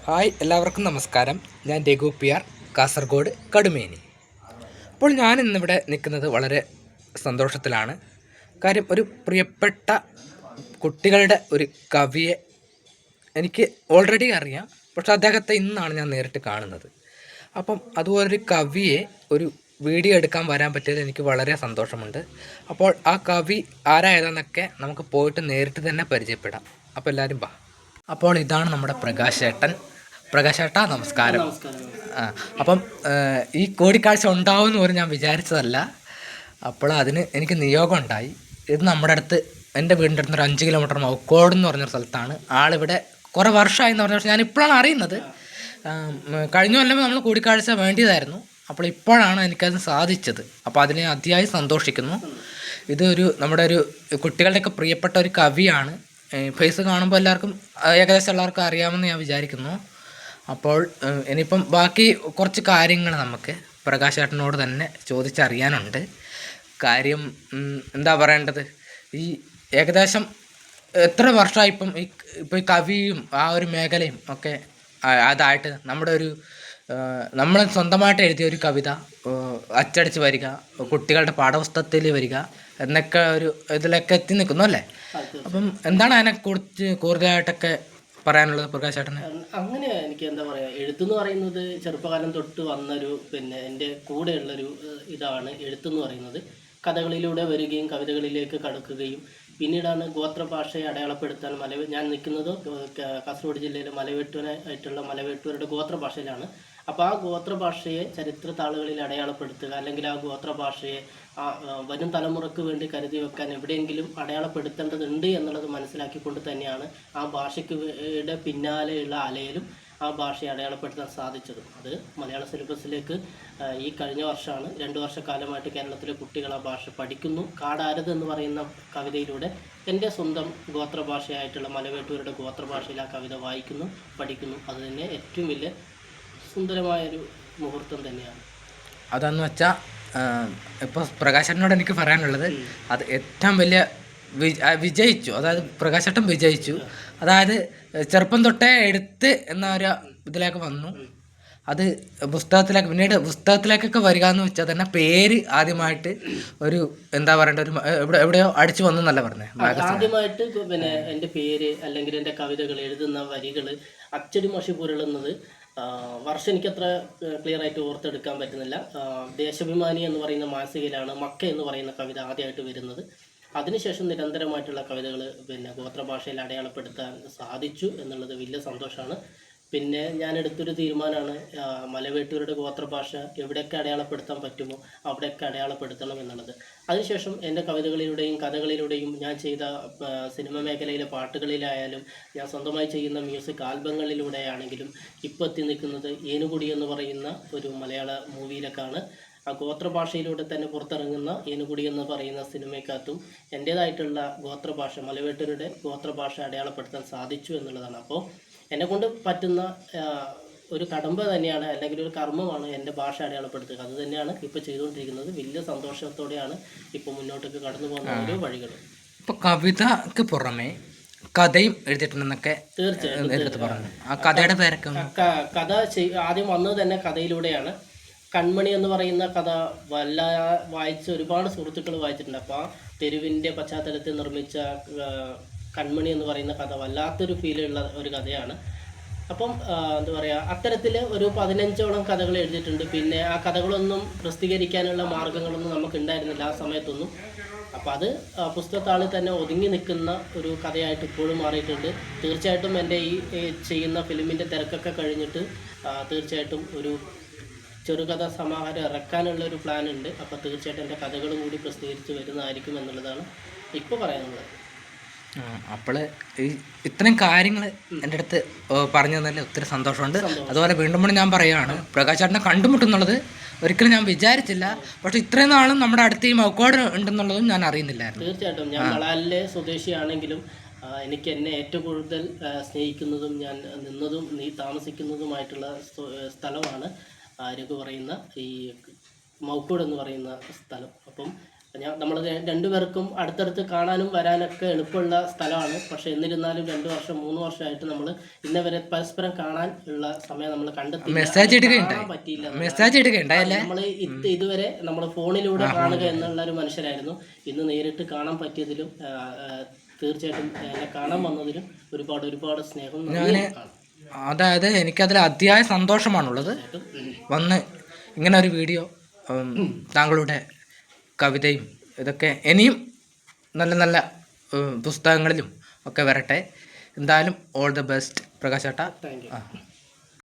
Hi, എല്ലാവർക്കും നമസ്കാരം. ഞാൻ രഘു പി ആർ, കാസർഗോഡ് കടുമേനി. അപ്പോൾ ഞാൻ ഇന്നിവിടെ നിൽക്കുന്നത് വളരെ സന്തോഷത്തിലാണ്. കാര്യം, ഒരു പ്രിയപ്പെട്ട കുട്ടികളുടെ ഒരു കവിയെ എനിക്ക് ഓൾറെഡി അറിയാം, പക്ഷെ അദ്ദേഹത്തെ ഇന്നാണ് ഞാൻ നേരിട്ട് കാണുന്നത്. അപ്പം അതുപോലൊരു കവിയെ ഒരു വീഡിയോ എടുക്കാൻ വരാൻ പറ്റിയത് എനിക്ക് വളരെ സന്തോഷമുണ്ട്. അപ്പോൾ ആ കവി ആരായതെന്നൊക്കെ നമുക്ക് പോയിട്ട് നേരിട്ട് തന്നെ പരിചയപ്പെടാം. അപ്പോൾ എല്ലാവരും വാ. അപ്പോൾ ഇതാണ് നമ്മുടെ പ്രകാശേട്ടാ, നമസ്കാരം. അപ്പം ഈ കൂടിക്കാഴ്ച ഉണ്ടാവുമെന്ന് പോലും ഞാൻ വിചാരിച്ചതല്ല. അപ്പോൾ അതിന് എനിക്ക് നിയോഗം ഉണ്ടായി. ഇത് നമ്മുടെ അടുത്ത്, എൻ്റെ വീടിൻ്റെ അടുത്ത് ഒരു 5 കിലോമീറ്റർ മൗക്കോട് എന്ന് പറഞ്ഞൊരു സ്ഥലത്താണ്. ആളിവിടെ കുറേ വർഷമായി എന്ന് പറഞ്ഞ, പക്ഷേ ഞാൻ ഇപ്പോഴാണ് അറിയുന്നത്. കഴിഞ്ഞ കൊല്ലം നമ്മൾ കൂടിക്കാഴ്ച വേണ്ടിയതായിരുന്നു. അപ്പോൾ ഇപ്പോഴാണ് എനിക്കത് സാധിച്ചത്. അപ്പോൾ അതിനെ അതിയായി സന്തോഷിക്കുന്നു. ഇതൊരു നമ്മുടെ ഒരു കുട്ടികളുടെയൊക്കെ പ്രിയപ്പെട്ട ഒരു കവിയാണ്. ഫേസ് കാണുമ്പോൾ എല്ലാവർക്കും ഏകദേശം എല്ലാവർക്കും അറിയാമെന്ന് ഞാൻ വിചാരിക്കുന്നു. അപ്പോൾ ഇനിയിപ്പം ബാക്കി കുറച്ച് കാര്യങ്ങൾ നമുക്ക് പ്രകാശേട്ടനോട് തന്നെ ചോദിച്ചറിയാനുണ്ട്. കാര്യം എന്താ പറയേണ്ടത്, ഈ ഏകദേശം എത്ര വർഷമായി ഇപ്പം ഈ കവിയും ആ ഒരു മേഖലയും ഒക്കെ അതായിട്ട് നമ്മുടെ ഒരു നമ്മൾ സ്വന്തമായിട്ട് എഴുതിയ ഒരു കവിത അച്ചടിച്ച് വരിക, കുട്ടികളുടെ പാഠപുസ്തകത്തിൽ വരിക എന്നൊക്കെ ഒരു ഇതിലൊക്കെ എത്തി നിൽക്കുന്നു അല്ലേ? അപ്പം എന്താണ് അതിനെക്കുറിച്ച് കൂടുതലായിട്ടൊക്കെ പറയാനുള്ളത് പ്രകാശേട്ടന്? അങ്ങനെ എനിക്ക് എന്താ പറയുക, എഴുത്തെന്ന് പറയുന്നത് ചെറുപ്പകാലം തൊട്ട് വന്നൊരു എൻ്റെ കൂടെയുള്ളൊരു ഇതാണ് എഴുത്തെന്ന് പറയുന്നത്. കഥകളിലൂടെ വരികയും കവിതകളിലേക്ക് കടക്കുകയും പിന്നീടാണ് ഗോത്രഭാഷയെ അടയാളപ്പെടുത്താൻ ഞാൻ നിൽക്കുന്നത് കാസർഗോഡ് ജില്ലയിലെ മലവേട്ടൂരായിട്ടുള്ള മലവേട്ടൂരുടെ ഗോത്രഭാഷയിലാണ്. അപ്പോൾ ആ ഗോത്രഭാഷയെ ചരിത്ര താളുകളിൽ അടയാളപ്പെടുത്തുക, അല്ലെങ്കിൽ ആ ഗോത്രഭാഷയെ വരും തലമുറക്ക് വേണ്ടി കരുതി വെക്കാൻ എവിടെയെങ്കിലും അടയാളപ്പെടുത്തേണ്ടതുണ്ട് എന്നുള്ളത് മനസ്സിലാക്കിക്കൊണ്ട് തന്നെയാണ് ആ ഭാഷയ്ക്ക് പിന്നാലെയുള്ള അലയിലും ആ ഭാഷയെ അടയാളപ്പെടുത്താൻ സാധിച്ചത്. അത് മലയാള സിലബസിലേക്ക് ഈ കഴിഞ്ഞ വർഷമാണ്, 2 വർഷക്കാലമായിട്ട് കേരളത്തിലെ കുട്ടികൾ ആ ഭാഷ പഠിക്കുന്നു. കാടാരത് എന്ന് പറയുന്ന കവിതയിലൂടെ എൻ്റെ സ്വന്തം ഗോത്രഭാഷയായിട്ടുള്ള മലവേട്ടൂരുടെ ഗോത്രഭാഷയിൽ ആ കവിത വായിക്കുന്നു, പഠിക്കുന്നു. അത് തന്നെ ഏറ്റവും വലിയ സുന്ദരമായൊരു മുഹൂർത്തം തന്നെയാണ്. അതെന്ന് വെച്ചാൽ ഇപ്പോൾ പ്രകാശേട്ടനോട് എനിക്ക് പറയാനുള്ളത്, അത് ഏറ്റവും വലിയ വിജയിച്ചു. അതായത് പ്രകാശേട്ടൻ വിജയിച്ചു. അതായത് ചെറുപ്പം തൊട്ടേ എഴുത്ത് എന്ന ഒരു ഇതിലേക്ക് വന്നു. അത് പുസ്തകത്തിലേക്ക്, പിന്നീട് പുസ്തകത്തിലേക്കൊക്കെ വരിക എന്ന് വെച്ചാൽ തന്നെ പേര് ആദ്യമായിട്ട് ഒരു എന്താ പറയണ്ട, ഒരു എവിടെയോ അടിച്ചു വന്നു എന്നല്ല പറഞ്ഞത്. ആദ്യമായിട്ട് എൻ്റെ പേര് അല്ലെങ്കിൽ എൻ്റെ കവിതകൾ എഴുതുന്ന വരികൾ അച്ചടി മഷി പുരളുന്നത് വർഷം എനിക്കത്ര ക്ലിയർ ആയിട്ട് ഓർത്തെടുക്കാൻ പറ്റുന്നില്ല. ദേശാഭിമാനി എന്ന് പറയുന്ന മാസികയിലാണ് മക്ക എന്ന് പറയുന്ന കവിത ആദ്യമായിട്ട് വരുന്നത്. അതിനുശേഷം നിരന്തരമായിട്ടുള്ള കവിതകൾ ഗോത്രഭാഷയിൽ അടയാളപ്പെടുത്താൻ സാധിച്ചു എന്നുള്ളത് വലിയ സന്തോഷമാണ്. പിന്നെ ഞാൻ എടുത്തൊരു തീരുമാനമാണ്, മലവേട്ടൂരുടെ ഗോത്രഭാഷ എവിടെയൊക്കെ അടയാളപ്പെടുത്താൻ പറ്റുമോ അവിടെയൊക്കെ അടയാളപ്പെടുത്തണം എന്നുള്ളത്. അതിനുശേഷം എൻ്റെ കവിതകളിലൂടെയും കഥകളിലൂടെയും ഞാൻ ചെയ്ത സിനിമ മേഖലയിലെ പാട്ടുകളിലായാലും ഞാൻ സ്വന്തമായി ചെയ്യുന്ന മ്യൂസിക് ആൽബങ്ങളിലൂടെയാണെങ്കിലും ഇപ്പോൾ എത്തി നിൽക്കുന്നത് ഏനുകുടി എന്ന് പറയുന്ന ഒരു മലയാള മൂവിയിലേക്കാണ്. ആ ഗോത്രഭാഷയിലൂടെ തന്നെ പുറത്തിറങ്ങുന്ന ഏനുകുടി എന്ന് പറയുന്ന സിനിമയ്ക്കകത്തും എൻ്റേതായിട്ടുള്ള ഗോത്രഭാഷ, മലവേട്ടൂരുടെ ഗോത്രഭാഷ അടയാളപ്പെടുത്താൻ സാധിച്ചു എന്നുള്ളതാണ്. അപ്പോൾ എന്നെക്കൊണ്ട് പറ്റുന്ന ഒരു കടമ്പ തന്നെയാണ്, അല്ലെങ്കിൽ ഒരു കർമ്മമാണ് എൻ്റെ ഭാഷ അടയാളപ്പെടുത്തുക. അത് തന്നെയാണ് ഇപ്പോൾ ചെയ്തുകൊണ്ടിരിക്കുന്നത്. വലിയ സന്തോഷത്തോടെയാണ് ഇപ്പോൾ മുന്നോട്ടേക്ക് കടന്നു പോകുന്ന ഓരോ വഴികൾ. ഇപ്പോൾ കവിതക്ക് പുറമെ കഥയും എഴുതിയിട്ടുണ്ടെന്നൊക്കെ തീർച്ചയായും. ആ കഥയുടെ പേരൊക്കെ കഥ ആദ്യം വന്നത് തന്നെ കഥയിലൂടെയാണ്. കൺമണി എന്ന് പറയുന്ന കഥ വായിച്ച ഒരുപാട് സുഹൃത്തുക്കൾ വായിച്ചിട്ടുണ്ട്. അപ്പോൾ ആ തെരുവിൻ്റെ പശ്ചാത്തലത്തിൽ നിർമ്മിച്ച കൺമണി എന്ന് പറയുന്ന കഥ വല്ലാത്തൊരു ഫീലുള്ള ഒരു കഥയാണ്. അപ്പം എന്താ പറയുക, അത്തരത്തിൽ ഒരു 15ഓളം കഥകൾ എഴുതിയിട്ടുണ്ട്. പിന്നെ ആ കഥകളൊന്നും പ്രസിദ്ധീകരിക്കാനുള്ള മാർഗങ്ങളൊന്നും നമുക്ക് ഉണ്ടായിരുന്നില്ല ആ സമയത്തൊന്നും. അപ്പം അത് പുസ്തകത്താളിൽ തന്നെ ഒതുങ്ങി നിൽക്കുന്ന ഒരു കഥയായിട്ട് ഇപ്പോഴും മാറിയിട്ടുണ്ട്. തീർച്ചയായിട്ടും എൻ്റെ ഈ ചെയ്യുന്ന ഫിലിമിൻ്റെ തിരക്കൊക്കെ കഴിഞ്ഞിട്ട് തീർച്ചയായിട്ടും ഒരു ചെറുകഥ സമാഹാരം ഇറക്കാനുള്ള ഒരു പ്ലാൻ ഉണ്ട്. അപ്പോൾ തീർച്ചയായിട്ടും എൻ്റെ കഥകളും കൂടി പ്രസിദ്ധീകരിച്ച് വരുന്നതായിരിക്കും എന്നുള്ളതാണ് ഇപ്പോൾ പറയാനുള്ളത്. അപ്പോൾ ഈ ഇത്രയും കാര്യങ്ങൾ എൻ്റെ അടുത്ത് പറഞ്ഞു തന്നതിൽ ഒത്തിരി സന്തോഷമുണ്ട്. അതുപോലെ വീണ്ടും ഞാൻ പറയുകയാണ്, പ്രകാശേട്ടനെ കണ്ടുമുട്ടുന്നുള്ളത് ഒരിക്കലും ഞാൻ വിചാരിച്ചില്ല. പക്ഷെ ഇത്രയും നാളും നമ്മുടെ അടുത്ത് ഈ മൗക്കോട് ഉണ്ടെന്നുള്ളതും ഞാൻ അറിയുന്നില്ലായിരുന്നു. തീർച്ചയായിട്ടും ഞാൻ മളാലിലെ സ്വദേശിയാണെങ്കിലും എനിക്ക് എന്നെ ഏറ്റവും കൂടുതൽ സ്നേഹിക്കുന്നതും ഞാൻ നിന്നതും നീ താമസിക്കുന്നതുമായിട്ടുള്ള സ്ഥലമാണ് രഘു പറയുന്ന ഈ മൗക്കോട് എന്ന് പറയുന്ന സ്ഥലം. അപ്പം നമ്മൾ രണ്ടുപേർക്കും അടുത്തടുത്ത് കാണാനും വരാനൊക്കെ എളുപ്പമുള്ള സ്ഥലമാണ്. പക്ഷെ എന്നിരുന്നാലും 2 വർഷം 3 വർഷമായിട്ട് നമ്മൾ ഇന്നേ വരെ പരസ്പരം കാണാൻ ഉള്ള സമയം നമ്മൾ കണ്ടെത്തി കാണാൻ പറ്റിയില്ല. നമ്മൾ ഇതുവരെ നമ്മൾ ഫോണിലൂടെ കാണുക എന്നുള്ള ഒരു മനുഷ്യരായിരുന്നു. ഇന്ന് നേരിട്ട് കാണാൻ പറ്റിയതിലും തീർച്ചയായിട്ടും എന്നെ കാണാൻ വന്നതിലും ഒരുപാട് സ്നേഹം. അതായത് എനിക്കതിൽ അതിയായ സന്തോഷമാണുള്ളത്. വന്ന് ഇങ്ങനെ ഒരു വീഡിയോ, താങ്കളുടെ കവിതയും ഇതൊക്കെ ഇനിയും നല്ല നല്ല പുസ്തകങ്ങളിലും ഒക്കെ വരട്ടെ. എന്തായാലും ഓൾ ദ ബെസ്റ്റ് പ്രകാശ് ചേട്ടാ. Thank you.